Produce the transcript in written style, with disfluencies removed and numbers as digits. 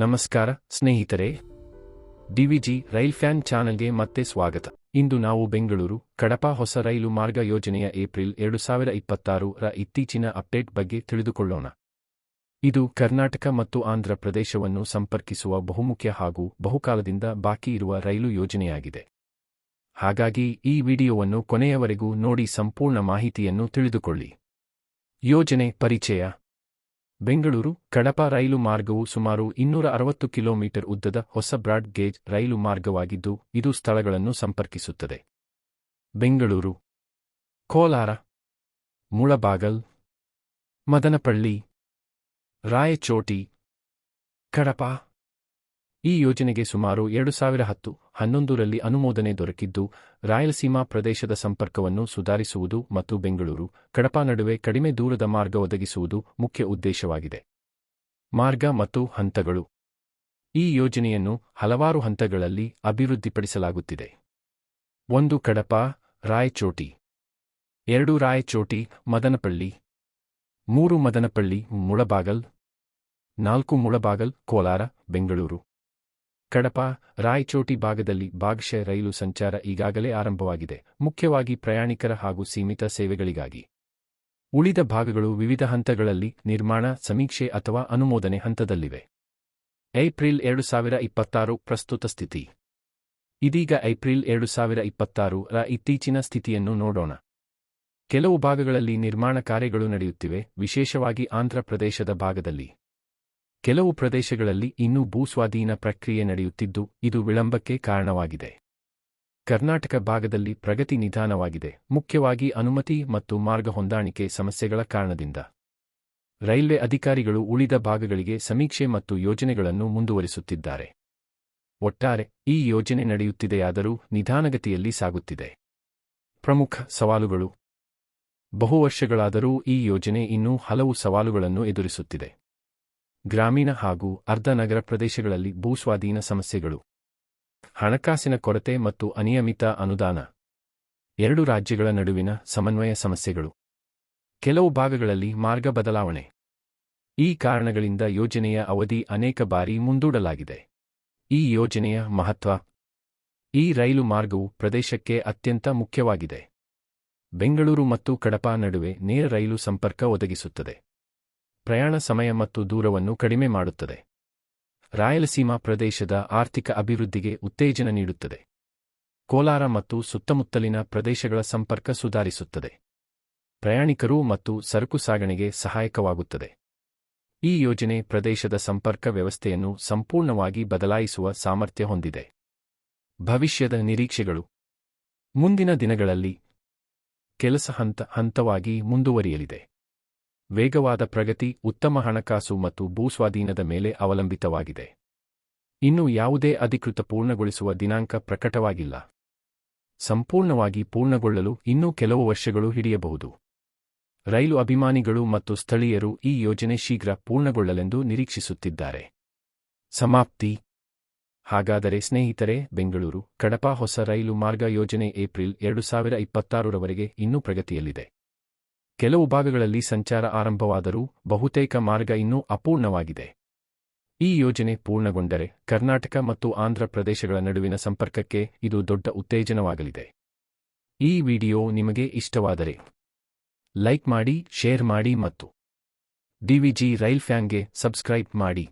ನಮಸ್ಕಾರ ಸ್ನೇಹಿತರೆ, DVG rail fan ಚಾನೆಲ್ಗೆ ಮತ್ತೆ ಸ್ವಾಗತ. ಇಂದು ನಾವು ಬೆಂಗಳೂರು ಕಡಪ ಹೊಸ ರೈಲು ಮಾರ್ಗ ಯೋಜನೆಯ ಏಪ್ರಿಲ್ 2026ರ ಇತ್ತೀಚಿನ ಅಪ್ಡೇಟ್ ಬಗ್ಗೆ ತಿಳಿದುಕೊಳ್ಳೋಣ. ಇದು ಕರ್ನಾಟಕ ಮತ್ತು ಆಂಧ್ರ ಪ್ರದೇಶವನ್ನು ಸಂಪರ್ಕಿಸುವ ಬಹುಮುಖ್ಯ ಹಾಗೂ ಬಹುಕಾಲದಿಂದ ಬಾಕಿ ಇರುವ ರೈಲು ಯೋಜನೆಯಾಗಿದೆ. ಹಾಗಾಗಿ ಈ ವಿಡಿಯೋವನ್ನು ಕೊನೆಯವರೆಗೂ ನೋಡಿ ಸಂಪೂರ್ಣ ಮಾಹಿತಿಯನ್ನು ತಿಳಿದುಕೊಳ್ಳಿ. ಯೋಜನೆ ಪರಿಚಯ. ಬೆಂಗಳೂರು ಕಡಪ ರೈಲು ಮಾರ್ಗವು ಸುಮಾರು 260 ಕಿಲೋಮೀಟರ್ ಉದ್ದದ ಹೊಸ ಬ್ರಾಡ್ ಗೇಜ್ ರೈಲು ಮಾರ್ಗವಾಗಿದ್ದು, ಇದು ಸ್ಥಳಗಳನ್ನು ಸಂಪರ್ಕಿಸುತ್ತದೆ. ಬೆಂಗಳೂರು, ಕೋಲಾರ, ಮುಳಬಾಗಲ್, ಮದನಪಳ್ಳಿ, ರಾಯಚೋಟಿ, ಕಡಪ. ಈ ಯೋಜನೆಗೆ ಸುಮಾರು 2010-11ರಲ್ಲಿ ಅನುಮೋದನೆ ದೊರಕಿದ್ದು, ರಾಯಲಸೀಮಾ ಪ್ರದೇಶದ ಸಂಪರ್ಕವನ್ನು ಸುಧಾರಿಸುವುದು ಮತ್ತು ಬೆಂಗಳೂರು ಕಡಪ ನಡುವೆ ಕಡಿಮೆ ದೂರದ ಮಾರ್ಗ ಒದಗಿಸುವುದು ಮುಖ್ಯ ಉದ್ದೇಶವಾಗಿದೆ. ಮಾರ್ಗ ಮತ್ತು ಹಂತಗಳು. ಈ ಯೋಜನೆಯನ್ನು ಹಲವಾರು ಹಂತಗಳಲ್ಲಿ ಅಭಿವೃದ್ಧಿಪಡಿಸಲಾಗುತ್ತಿದೆ. 1. ಕಡಪ ರಾಯಚೋಟಿ. 2. ರಾಯಚೋಟಿ ಮದನಪಳ್ಳಿ. 3. ಮದನಪಳ್ಳಿ ಮುಳಬಾಗಲ್. 4. ಮುಳಬಾಗಲ್ ಕೋಲಾರ ಬೆಂಗಳೂರು. ಕಡಪ ರಾಯಚೋಟಿ ಭಾಗದಲ್ಲಿ ಭಾಗಶಃ ರೈಲು ಸಂಚಾರ ಈಗಾಗಲೇ ಆರಂಭವಾಗಿದೆ, ಮುಖ್ಯವಾಗಿ ಪ್ರಯಾಣಿಕರ ಹಾಗೂ ಸೀಮಿತ ಸೇವೆಗಳಿಗಾಗಿ. ಉಳಿದ ಭಾಗಗಳು ವಿವಿಧ ಹಂತಗಳಲ್ಲಿ ನಿರ್ಮಾಣ, ಸಮೀಕ್ಷೆ ಅಥವಾ ಅನುಮೋದನೆ ಹಂತದಲ್ಲಿವೆ. ಏಪ್ರಿಲ್ 2026 ಪ್ರಸ್ತುತ ಸ್ಥಿತಿ. ಇದೀಗ ಏಪ್ರಿಲ್ 2026ರ ಇತ್ತೀಚಿನ ಸ್ಥಿತಿಯನ್ನು ನೋಡೋಣ. ಕೆಲವು ಭಾಗಗಳಲ್ಲಿ ನಿರ್ಮಾಣ ಕಾರ್ಯಗಳು ನಡೆಯುತ್ತಿವೆ, ವಿಶೇಷವಾಗಿ ಆಂಧ್ರ ಪ್ರದೇಶದ ಭಾಗದಲ್ಲಿ. ಕೆಲವು ಪ್ರದೇಶಗಳಲ್ಲಿ ಇನ್ನೂ ಭೂಸ್ವಾಧೀನ ಪ್ರಕ್ರಿಯೆ ನಡೆಯುತ್ತಿದ್ದು, ಇದು ವಿಳಂಬಕ್ಕೆ ಕಾರಣವಾಗಿದೆ. ಕರ್ನಾಟಕ ಭಾಗದಲ್ಲಿ ಪ್ರಗತಿ ನಿಧಾನವಾಗಿದೆ, ಮುಖ್ಯವಾಗಿ ಅನುಮತಿ ಮತ್ತು ಮಾರ್ಗ ಹೊಂದಾಣಿಕೆ ಸಮಸ್ಯೆಗಳ ಕಾರಣದಿಂದ. ರೈಲ್ವೆ ಅಧಿಕಾರಿಗಳು ಉಳಿದ ಭಾಗಗಳಿಗೆ ಸಮೀಕ್ಷೆ ಮತ್ತು ಯೋಜನೆಗಳನ್ನು ಮುಂದುವರಿಸುತ್ತಿದ್ದಾರೆ. ಒಟ್ಟಾರೆ ಈ ಯೋಜನೆ ನಡೆಯುತ್ತಿದೆಯಾದರೂ ನಿಧಾನಗತಿಯಲ್ಲಿ ಸಾಗುತ್ತಿದೆ. ಪ್ರಮುಖ ಸವಾಲುಗಳು. ಬಹು ವರ್ಷಗಳಾದರೂ ಈ ಯೋಜನೆ ಇನ್ನೂ ಹಲವು ಸವಾಲುಗಳನ್ನು ಎದುರಿಸುತ್ತಿದೆ. ಗ್ರಾಮೀಣ ಹಾಗೂ ಅರ್ಧ ನಗರ ಪ್ರದೇಶಗಳಲ್ಲಿ ಭೂಸ್ವಾಧೀನ ಸಮಸ್ಯೆಗಳು, ಹಣಕಾಸಿನ ಕೊರತೆ ಮತ್ತು ಅನಿಯಮಿತ ಅನುದಾನ, 2 ರಾಜ್ಯಗಳ ನಡುವಿನ ಸಮನ್ವಯ ಸಮಸ್ಯೆಗಳು, ಕೆಲವು ಭಾಗಗಳಲ್ಲಿ ಮಾರ್ಗ ಬದಲಾವಣೆ. ಈ ಕಾರಣಗಳಿಂದ ಯೋಜನೆಯ ಅವಧಿ ಅನೇಕ ಬಾರಿ ಮುಂದೂಡಲಾಗಿದೆ. ಈ ಯೋಜನೆಯ ಮಹತ್ವ. ಈ ರೈಲು ಮಾರ್ಗವು ಪ್ರದೇಶಕ್ಕೆ ಅತ್ಯಂತ ಮುಖ್ಯವಾಗಿದೆ. ಬೆಂಗಳೂರು ಮತ್ತು ಕಡಪ ನಡುವೆ ನೇರ ರೈಲು ಸಂಪರ್ಕ ಒದಗಿಸುತ್ತದೆ. ಪ್ರಯಾಣ ಸಮಯ ಮತ್ತು ದೂರವನ್ನು ಕಡಿಮೆ ಮಾಡುತ್ತದೆ. ರಾಯಲಸೀಮಾ ಪ್ರದೇಶದ ಆರ್ಥಿಕ ಅಭಿವೃದ್ಧಿಗೆ ಉತ್ತೇಜನ ನೀಡುತ್ತದೆ. ಕೋಲಾರ ಮತ್ತು ಸುತ್ತಮುತ್ತಲಿನ ಪ್ರದೇಶಗಳ ಸಂಪರ್ಕ ಸುಧಾರಿಸುತ್ತದೆ. ಪ್ರಯಾಣಿಕರು ಮತ್ತು ಸರಕು ಸಾಗಣೆಗೆ ಸಹಾಯಕವಾಗುತ್ತದೆ. ಈ ಯೋಜನೆ ಪ್ರದೇಶದ ಸಂಪರ್ಕ ವ್ಯವಸ್ಥೆಯನ್ನು ಸಂಪೂರ್ಣವಾಗಿ ಬದಲಾಯಿಸುವ ಸಾಮರ್ಥ್ಯ ಹೊಂದಿದೆ. ಭವಿಷ್ಯದ ನಿರೀಕ್ಷೆಗಳು. ಮುಂದಿನ ದಿನಗಳಲ್ಲಿ ಕೆಲಸ ಹಂತವಾಗಿ ಮುಂದುವರಿಯಲಿದೆ. ವೇಗವಾದ ಪ್ರಗತಿ ಉತ್ತಮ ಹಣಕಾಸು ಮತ್ತು ಭೂಸ್ವಾಧೀನದ ಮೇಲೆ ಅವಲಂಬಿತವಾಗಿದೆ. ಇನ್ನು ಯಾವುದೇ ಅಧಿಕೃತ ಪೂರ್ಣಗೊಳಿಸುವ ದಿನಾಂಕ ಪ್ರಕಟವಾಗಿಲ್ಲ. ಸಂಪೂರ್ಣವಾಗಿ ಪೂರ್ಣಗೊಳ್ಳಲು ಇನ್ನೂ ಕೆಲವು ವರ್ಷಗಳು ಹಿಡಿಯಬಹುದು. ರೈಲು ಅಭಿಮಾನಿಗಳು ಮತ್ತು ಸ್ಥಳೀಯರು ಈ ಯೋಜನೆ ಶೀಘ್ರ ಪೂರ್ಣಗೊಳ್ಳಲೆಂದು ನಿರೀಕ್ಷಿಸುತ್ತಿದ್ದಾರೆ. ಸಮಾಪ್ತಿ. ಹಾಗಾದರೆ ಸ್ನೇಹಿತರೆ, ಬೆಂಗಳೂರು ಕಡಪ ಹೊಸ ರೈಲು ಮಾರ್ಗ ಯೋಜನೆ ಏಪ್ರಿಲ್ 2026ರವರೆಗೆ ಇನ್ನೂ ಪ್ರಗತಿಯಲ್ಲಿದೆ. ಕೆಲವು ಭಾಗಗಳಲ್ಲಿ ಸಂಚಾರ ಆರಂಭವಾದರೂ ಬಹುತೇಕ ಮಾರ್ಗ ಇನ್ನೂ ಅಪೂರ್ಣವಾಗಿದೆ. ಈ ಯೋಜನೆ ಪೂರ್ಣಗೊಂಡರೆ ಕರ್ನಾಟಕ ಮತ್ತು ಆಂಧ್ರ ಪ್ರದೇಶಗಳ ನಡುವಿನ ಸಂಪರ್ಕಕ್ಕೆ ಇದು ದೊಡ್ಡ ಉತ್ತೇಜನವಾಗಲಿದೆ. ಈ ವಿಡಿಯೋ ನಿಮಗೆ ಇಷ್ಟವಾದರೆ ಲೈಕ್ ಮಾಡಿ, ಶೇರ್ ಮಾಡಿ ಮತ್ತು ಡಿವಿಜಿ ರೈಲ್ ಫ್ಯಾನ್ಗೆ ಸಬ್ಸ್ಕ್ರೈಬ್ ಮಾಡಿ.